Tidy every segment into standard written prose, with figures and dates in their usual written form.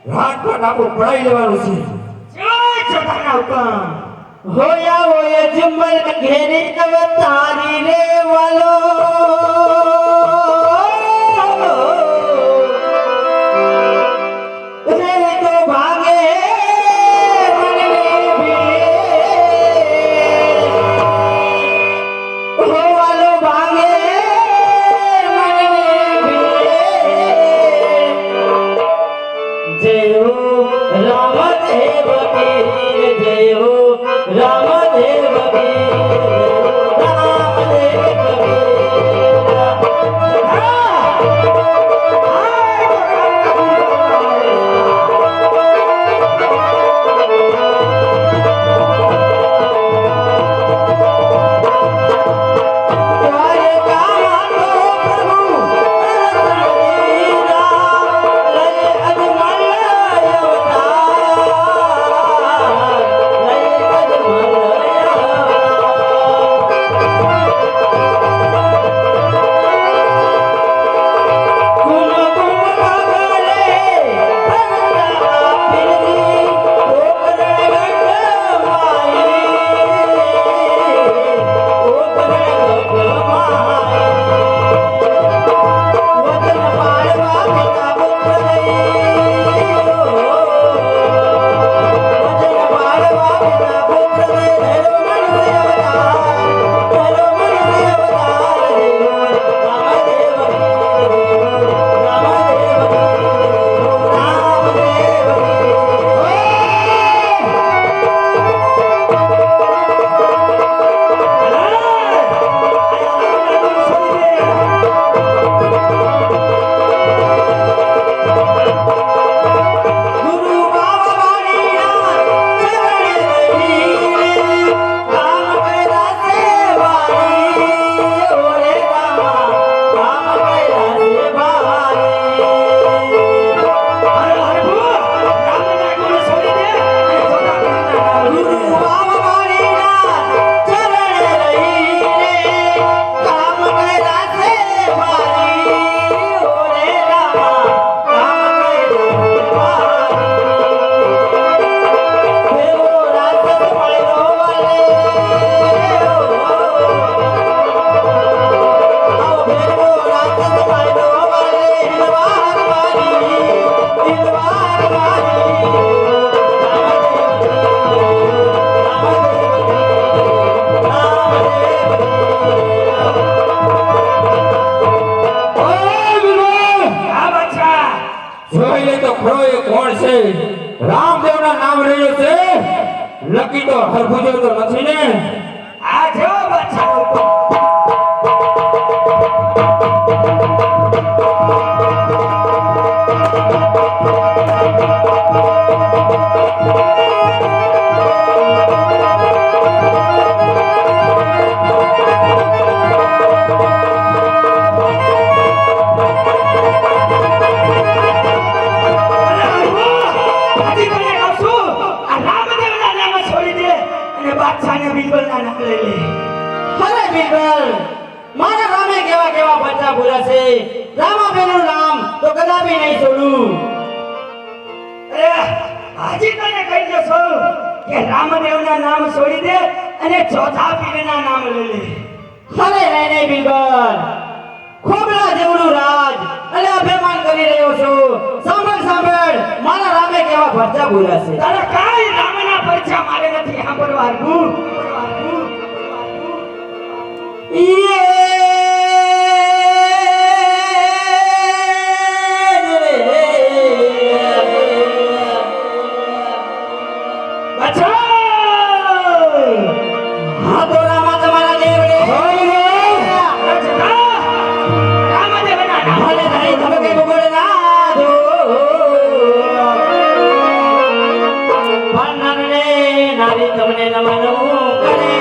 રાજપાટ આપણું પડાવી લેવાનું છે. જય છોટાના હુકમ. હોયા હોય જમલ ઘેરી તવ તારી રે વાલો રે તો ભાગે મને ભી હો વાલો ભાગે મને ભી જય હો રામદેવ પીર જય હો રામદેવ પીર રામદેવ પીર રામદેવના નામ રહ્યું છે લકી તો હરભુજો તો નથી ને આ જો બચ્ચા રામાબેનનું નામ તો કદાપી નહીં છોડું. હાજી તને કહી દો છો કે રામદેવના નામ છોડી દે અને ચોથા પીરના નામ લઈ લે. અરે નહીં બિલકુલ ખોબલા જેવડું રાજ અને અભિમાન કરી રહ્યો છું. સાંભળ મારા રામે કેવા ભરચા બોલ્યા છે. તારે કાઈ રામના પરચા મારે નથી સાંભળવાનું. તમને નમન કરે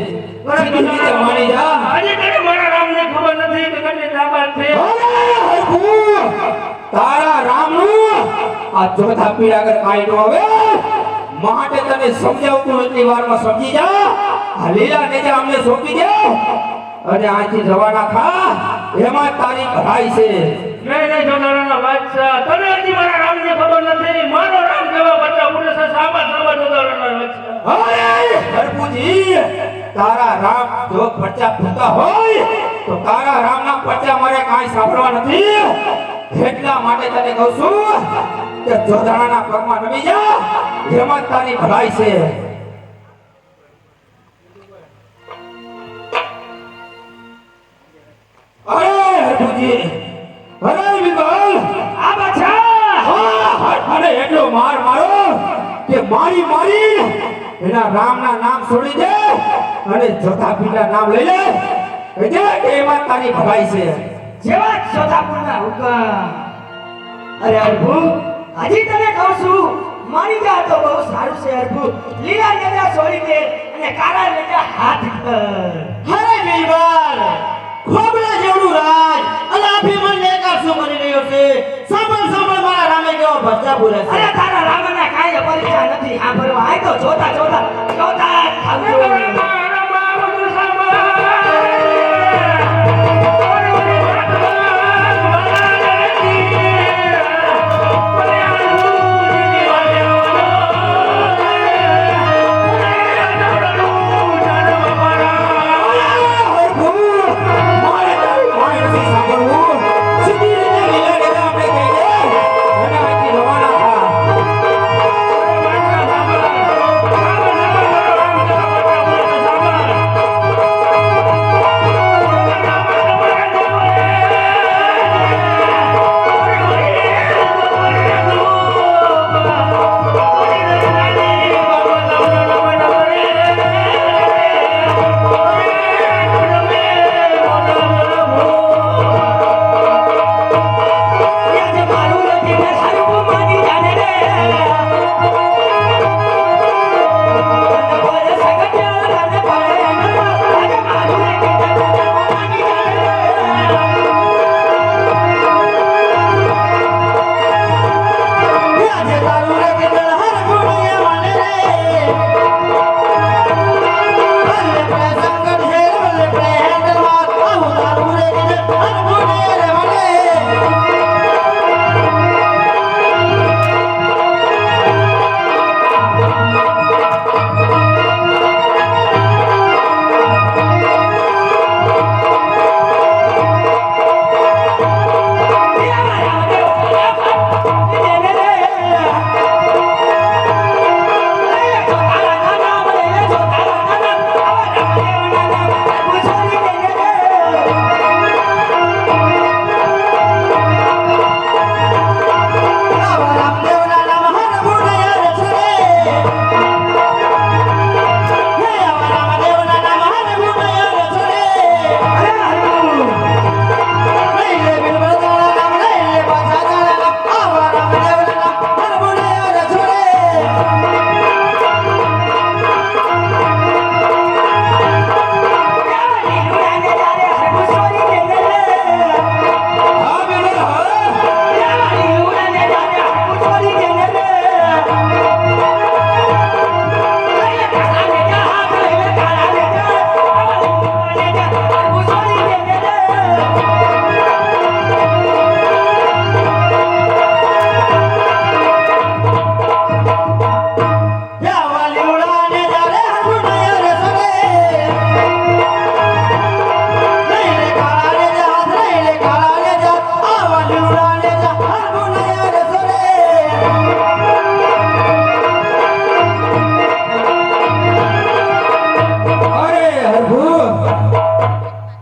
સીધી રીતે માની જા. હજી તને મારા રામને ખબર નથી કે કેટલી તાકાત છે. અરે હરખુ, તારા રામનું આ ચોથા પીડા આગળ કાંઈ ન આવે. માટે તને સમજાવતું એટલી વારમાં સમજી જા. આ લીલા નેજા અમને સોંપી દે અને આથી રવાના થા. એમાં તારી ભરાઈ છે. નહીં જોનારાના બાદશાહ, તને હજી મારા રામને ખબર નથી. મારો રામ કેવા બચ્ચા ઉડે છે, સાબા સાબા જોનારાના બાદશાહ. અરે હરખુજી, તારા રામ જો પરચા ફૂટતા હોય તો તારા રામના પરચા મારે કાંઈ સાંભળવા નથી. એટલા માટે તને કહું છું કે જોધાણાના પગમાં નમી જા. એમાં તારી ભલાઈ છે. અરે હરખુજી, અરે વિમલ, આ બાદશાહ, અરે એટલો માર મારો કે મારી મારી એના રામના નામ છોડી દે અને જોધા પીરના નામ લઈ લે. કહી દે કે એમાં તારી ભલાઈ છે. જેવા જોધાપુરના હુકમ. અરે હરભુ, હજી તને કહું છું, મારી જા તો બહુ સારું છે હરભુ. લીલા નેજા છોડી દે અને કાળા નેજા હાથ કર. અરે બીરબલ, ખોબલા જેવડું રાજ અને અભિમાન લેકાર શું કરી રહ્યો છે? સાંભળ સાંભળ, મારા રામે કેવો ભરતા પૂરે છે. અરે તારા રામના કાંઈ અપરિચય નથી. આ ભરવા આય તો જોતા જોતા જોતા થાકજો. હરખુ, મારે તારી વાણી નથી સાંભળવું. સીધી રીતે લીલા નેજા આપણે કહી દે અને અહીંથી રવાના થા.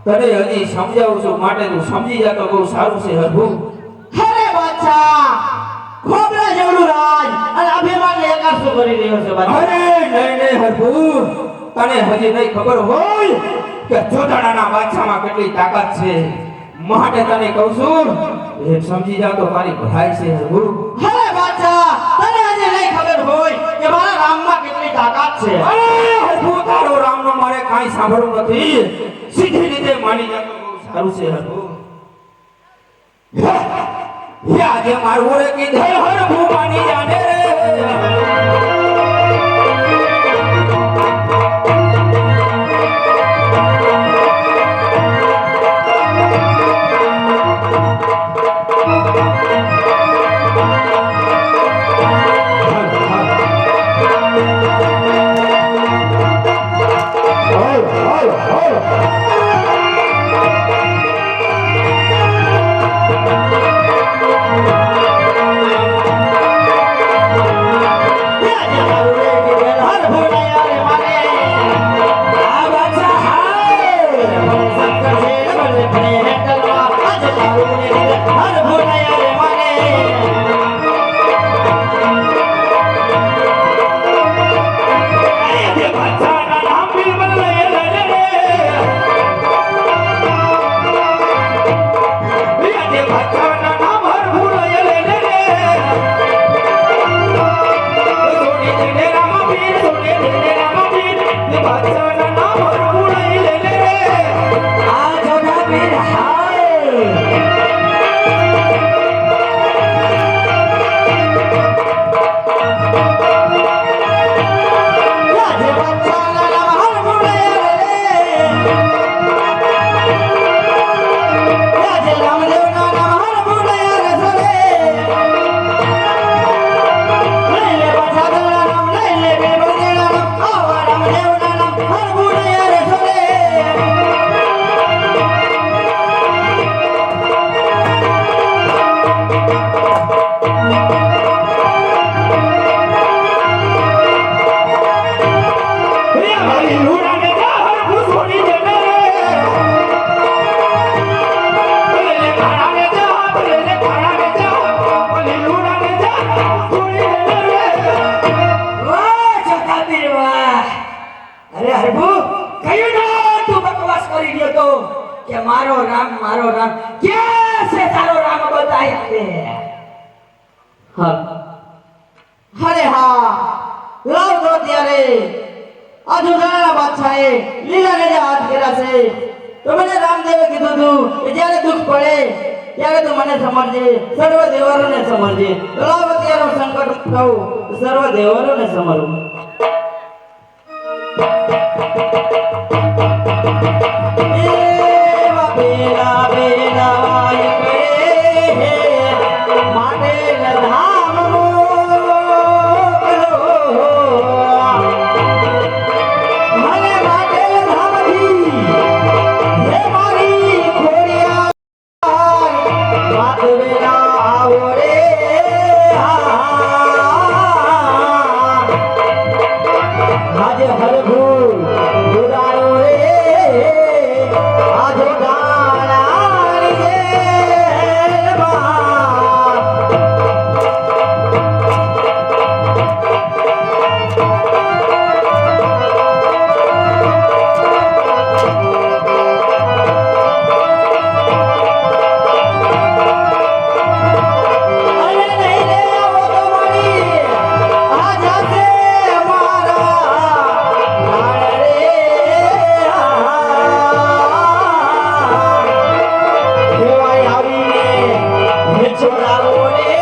તને હજી સમજાવું છું માટે તું સમજી જા તો બહુ સારું છે હરભુ. અરે બાદશાહ, ખોબલા જેવડું રાજ અને અભિમાન લેકાર શું કરી રહ્યો છે બાદશાહ? અરે નહીં હરભુ, તને હજી નહીં ખબર હોય કે જોધાણાના બાદશાહમાં કેટલી તાકાત છે. માટે તને કહું છું એ સમજી જા તો તારી ભલાઈ છે હરભુ. અરે બાદશાહ, તને હજી નહીં ખબર હોય કે મારા રામમાં કેટલી તાકાત છે. અરે હરભુ, હરભુ તારો રામનો મારે કાંઈ સાંભળવું નથી. સીધી રીતે માની જા તો બહુ સારું છે હરભુ. આજે મારું રે કીધે હરભુ માની જાને રે. મારો રામ ક્યાં છે તારો રામ બતાય આપે. અરે હા, લાવ તો ત્યારે આ જુગારના બાદશાહે લીલા ને હાથ કર્યા છે. તો મને રામદેવે કીધું હતું કે જ્યારે દુઃખ પડે ત્યારે તું મને સમજજે, સર્વ દેવરોને સમજજે. તો લાવ અત્યારે હું સંકટ કહું સર્વ દેવરોને સમજવું. બેલા બેલા કરે માટે ધામ મને માટે ધામથી હે મારી ખોડિયા વાત વેલા આવો રે. આજે હરભુ દુરારો રે આજો ગાળાની જેલમાં. અરે નહીં રે આવો તો મારી આ જાતે મારા લાડ રે. દેવાય આવીને હે છોડાવો રે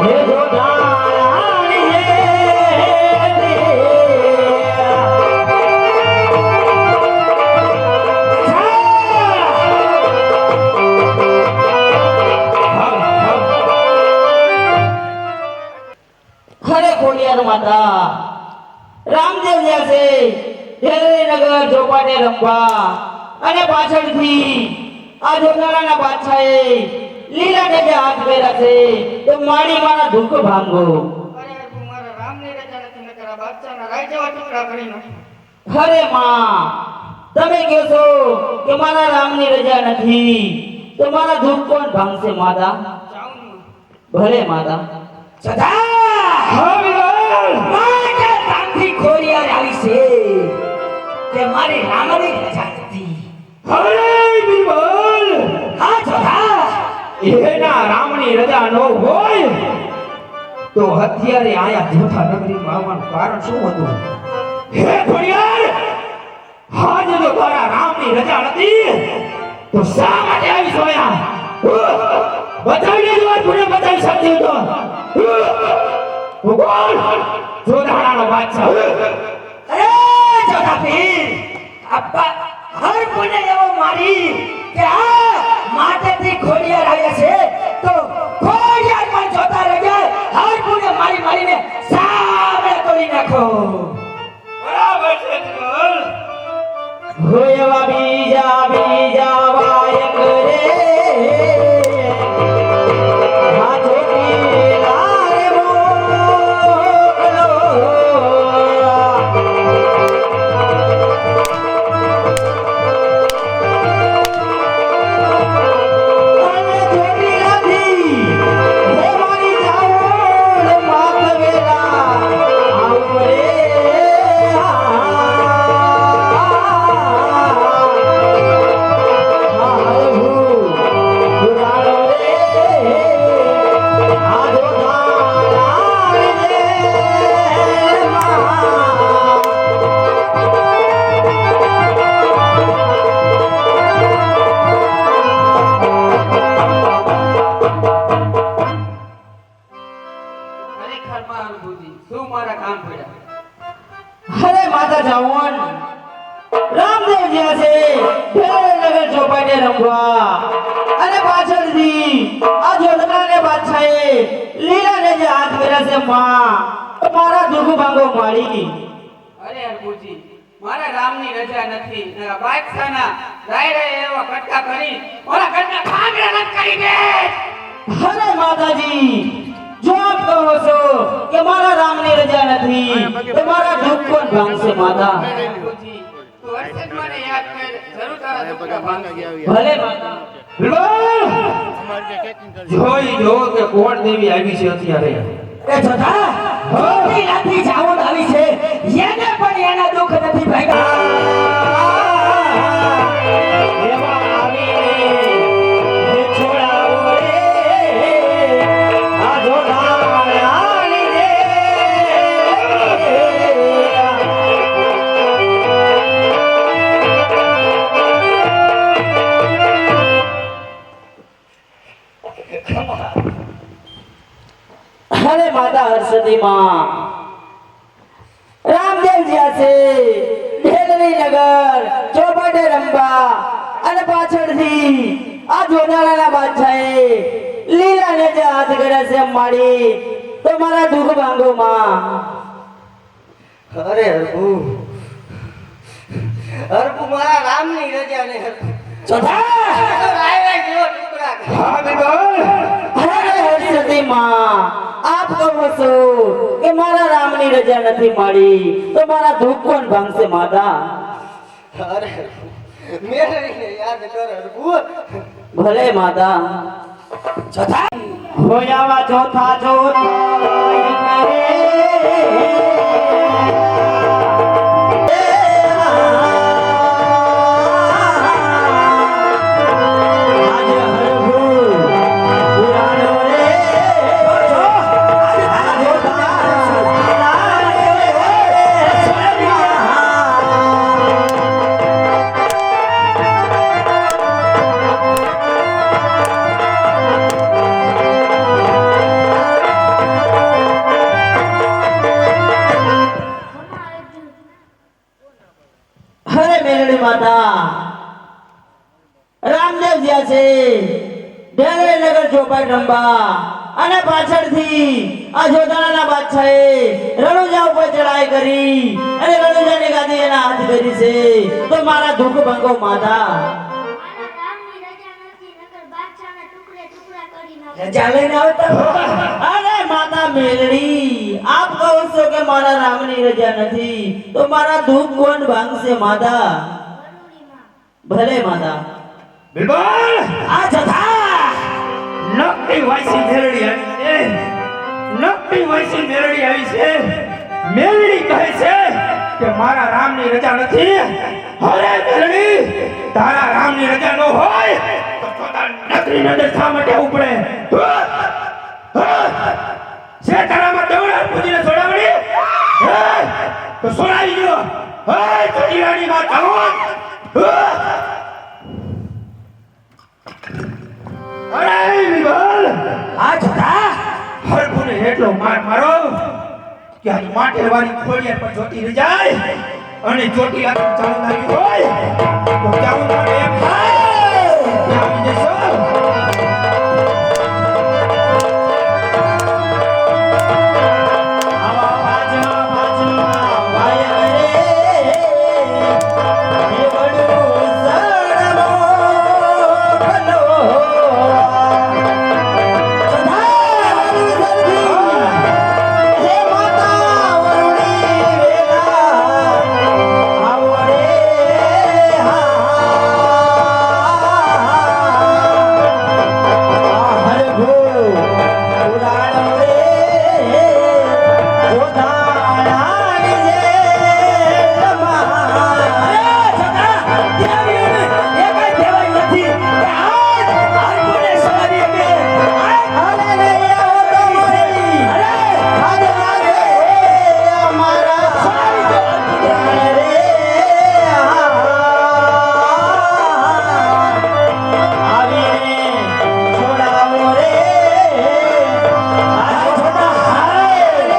હે જોડાણી રે. ખરે ખોડિયાર માતા રામદેવ જ્યાં છે હેલનગર ચોપાટે રમવા અને પાછળથી આ જોનારાના બાદશાહે લીલા ઢગે હાથ કર્યા છે. તો મારી મારા દુઃખ ભાંગો. અરે મારા રામની રજા નથી નકર આ બાદશાહના રાજ્યવા ટુકડા કરી નાખે. ખરે માં તમે કહો છો કે મારા રામની રજા નથી, તો મારા દુઃખ કોણ ભાંગશે માતા? ભલે માતા. સદા માટે રામથી ખોડિયાર આવી છે કે મારી રામની રજા નથી. હરે બિરબલ, હા સદા એના રામની રજા ન હોય તો અત્યારે આયા જૂઠા નગરીમાં આવવાનું કારણ શું હતું? હે ખોડિયાર, આજે જો તારા રામની રજા નથી તો શા માટે આવી સોયા? બતાવી દેજો, આ તુને બતાવી શકતી તો ભગવાન જોધાણાનો બાદશાહ. અરે ચોથા પીર, અબ્બા હર કોને એવો મારી કે આ માટેથી ખોડિયાર આવ્યા છે તો ખોડિયાર પણ જોતા રહેજે. હર કોને મારી મારીને સામે તોડી નાખો. બરાબર છે બોલ. હોયવા બીજા બીજા વાયક રે હાથે લારે મોકલો. અને જોડી લાધી હે મારી જાઓન માથવેલા આવો રે. ખરેખર મારું બુદ્ધિ શું મારા કામ પડ્યા. અરે માતા જાવન રામદેવ જ્યાં છે નગર ચોપાટે રમવા અને પાછળથી આ જોધનાને બાદશાહે લીલાને જે હાથ કર્યા છે માં મારા દુઃખ ભાંગો મારી. અરે હરભુજી, મારા રામની રજા નથી. નરા બાદશાહના રાયરે એવા કટકા કરી મારા ઘરના ખાંગડા રદ કરી દે. અરે માતાજી, જો આપ કહો છો કે મારા રામની રજા નથી તો મારા દુઃખ કોણ ભાંગશે માતા? હરભુજી, તું હરસદ મને યાદ કર, જરૂર તારા દુઃખના ભાંગશે. ભલે માતા. જોઈ જો કે કોણ દેવી આવી છે અત્યારે. એ જોતા ખોટી લાથી જાવું આવી છે, એને પણ એના દુઃખ નથી ભાગ્યા. એવા આવીને છોડાવો રે આ જોડાણી રે. અરે માતા હર્ષદી માં રામદેવ જ્યાં છે ઢેલરી નગર ચોપાટે રમવા અને પાછળથી આ જોનાળાના બાદશાહે લીલાને જે હાથ કર્યા છે માડી તો મારા દુઃખ ભાંગો માં. અરે હરભુ, હરભુ મારા રામની રજા ને ચોથા રાયરા જેવો ટુકડા કર. હા બેટા, અરે હર્ષદી માં આપ કહો છો કે મારા રામની રજા નથી મળી તો મારા દુઃખ કોણ ભાંગશે માતા? અરે હરભુ, મેળવીને યાદ કર હરભુ. ભલે માતા. ચોથા હોયાવા ચોથા ચોથા વાયક રે. આજે હરભુ પુરાણો રે. આ જોતા હરે મેલડી માતા રામદેવ જ્યાં છે ઢેલરી નગર ચોપાટ રમવા અને પાછળથી આ જોધાણાના બાદશાહે રણુજા ઉપર ચડાઈ કરી અને રણુજાની ગાદી એના હાથ કરી છે તો મારા દુઃખ ભંગો માતા. મારા રામની રજા નથી, નકર બાદશાહને ટુકડે ટુકડા કરી નાખે. રજા લઈને આવતા અરે માતા મેલડી, આપ કહો છો કે મારા રામની રજા નથી તો મારા દુઃખ કોણ ભાંગશે માતા? જરૂરીમાં ભલે માતા. બિલબલ, આ જોતા નકલી વાયસી મેલડી આવી છે. નકલી વાયસી મેલડી આવી છે. મેલડી કહે છે કે મારા રામની રજા નથી. અરે મેલડી, તારા રામની રજા ન હોય તો પોતા નકલી નજર શા માટે ઉપડે? છે તારામાં દવડા પૂજીને છોડાવડી? તો છોડાવી દો. તારી વાત આવું અરે વિમલ આ જોતા હરખુને એટલો માર મારો કે આ માટેવાળી ખોડિયા પર જોતી રહી જાય અને ચોટી આખી ચાલુ લાગી હોય તો ક્યાં મને એમ થાય કે આવી જશો આવા પાછા પાછા વાય રે એ વડું સડમો કલો સધારી સરદી હે માતા વરુણી વેલા આવો રે હરભો પુરાણો રે જોધાણાની જે રમા અરે રે આવો તો મરી આજ લાગે અમારા પ્રાણ રે આવીને છોડાવો રે આ છોડા હાય રે લતે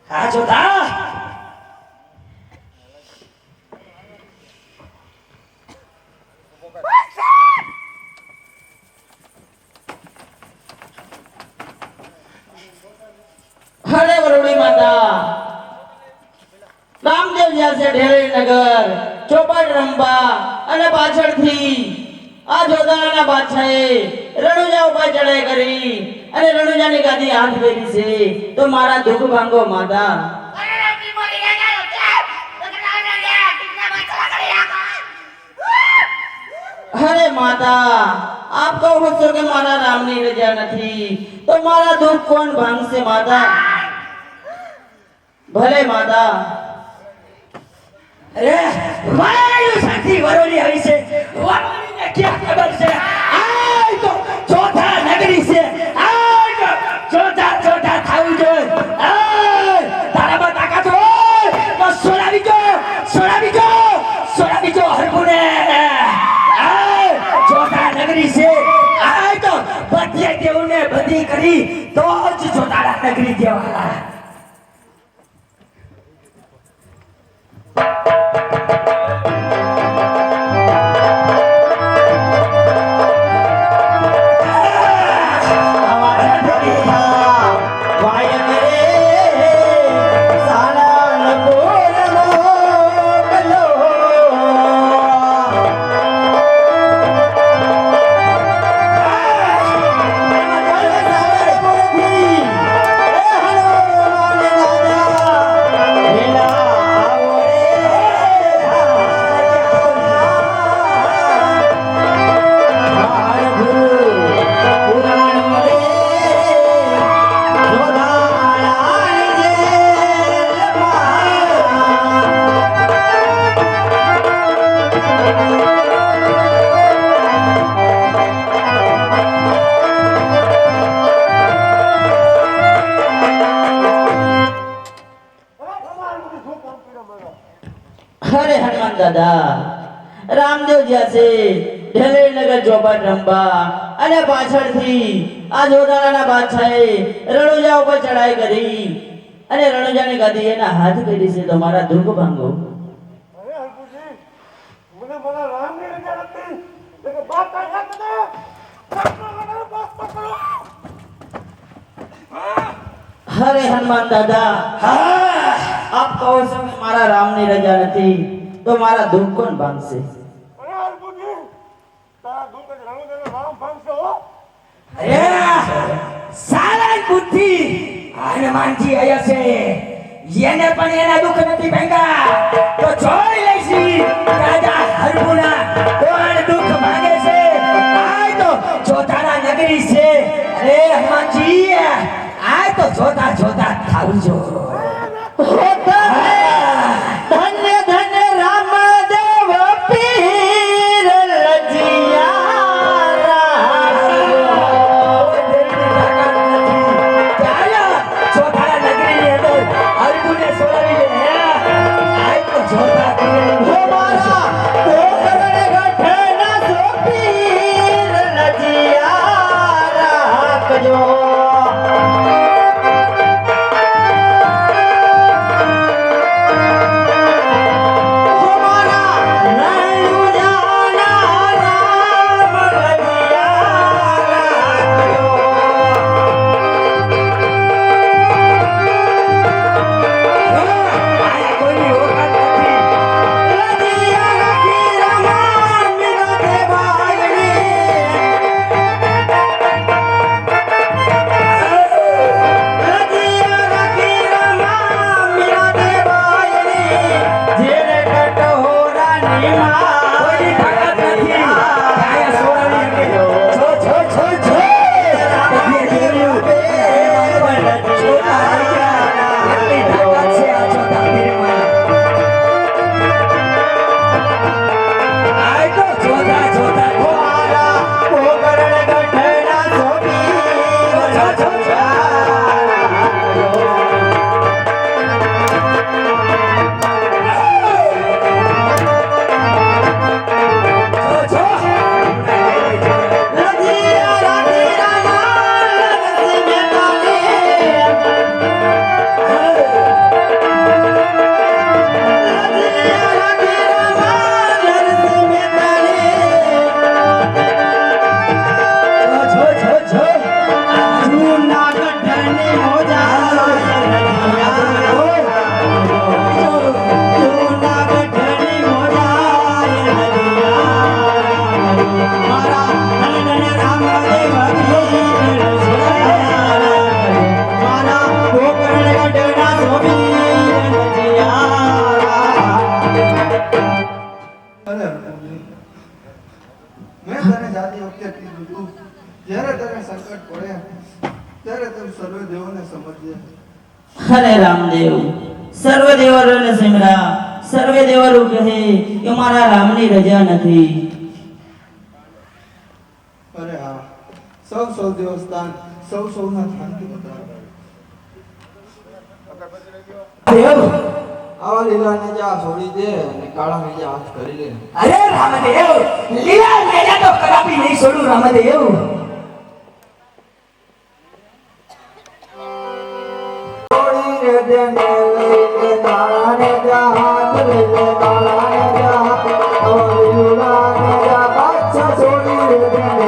આ જોતા હરે વરુડી માતા રામદેવ જ્યાં છે ઢેરી નગર ચોપાટ રંબા અને પાછળથી આ જોધાના બાદશાહે રણુજા ઉપર ચડાઈ કરી અને રણુજાની ગાદી હાથ ફેરી છે તો મારા દુઃખ ભાંગો માતા અરે માતા આપ કહો છો કે મારા રામની રજા નથી તો મારા દુઃખ કોણ ભાંગશે માતા ભલે માતા અરે વાયુ સાથી વરોલી આવી છે વરોલીને ક્યાં ખબર છે આ તો ચોથા નગરી છે આ તો ચોથા ચોથા થાવું જોઈએ તારામાં તાકાત હોય તો સોરાવી જો હરગુને ચોથા નગરી છે આ તો બધે દેવને બધી કરી તો જ ચોથા નગરી દેવાના અરે હનુમાન દાદા રામદેવ જ્યાં છે ઢેલેર નગર ચોપાટ રંબા અને પાછળથી આ જોધાણાના બાદશાહે રણુજા ઉપર ચડાઈ કરી અને રણુજાની ગાદી એના હાથ કરી છે તો મારા દુઃખ ભાંગો અરે હનુમાન દાદા આપ કહો છો કે મારા રામની રજા નથી તો મારા દુઃખ કોણ ભાંગશે સારા બુદ્ધિ હનુમાનજી આયા છે એને પણ એના દુઃખ નથી ભાંગ્યા તો જોઈ લઈશી રાજા હરગુના કોણ દુઃખ માંગે છે આ તો ચોથાના નગરી છે અરે હનુમાનજી આ તો જોતા જોતા થાવું જો ધન્ય ધન્ય રામદેવ પીર મેં તને જાતી વખતે કીધું તું જ્યારે તને સંકટ પડે ત્યારે તું સર્વે દેવોને સમજજે. અરે રામદેવ, સર્વ દેવરોને સિમરા, સર્વે દેવરો કહે કે મારા રામની રજા નથી. અરે હા, સૌ દેવસ્થાન સૌના શાંતિ બતાવે. દેવ આવા લીલાને જા છોડી દે અને કાળાને જા હાથ કરી લે. અરે રામદેવ, લીલા નેજા તો કદાપી નહીં છોડું રામદેવ. છોડી રે દેને લઈ લે કાળાને જા હાથ લઈ લે કાળાને જા આવા લીલાને જા પાછા છોડી રે દેને.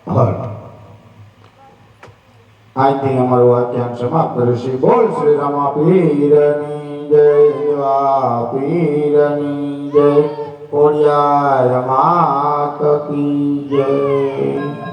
આભાર. આજથી અમારું વાક્યાંશ સમાપ્ત કરશે. બોલ શ્રી રામા પીરની જય, દેવા પીરની જય, ખોડિયાર માત કી જય.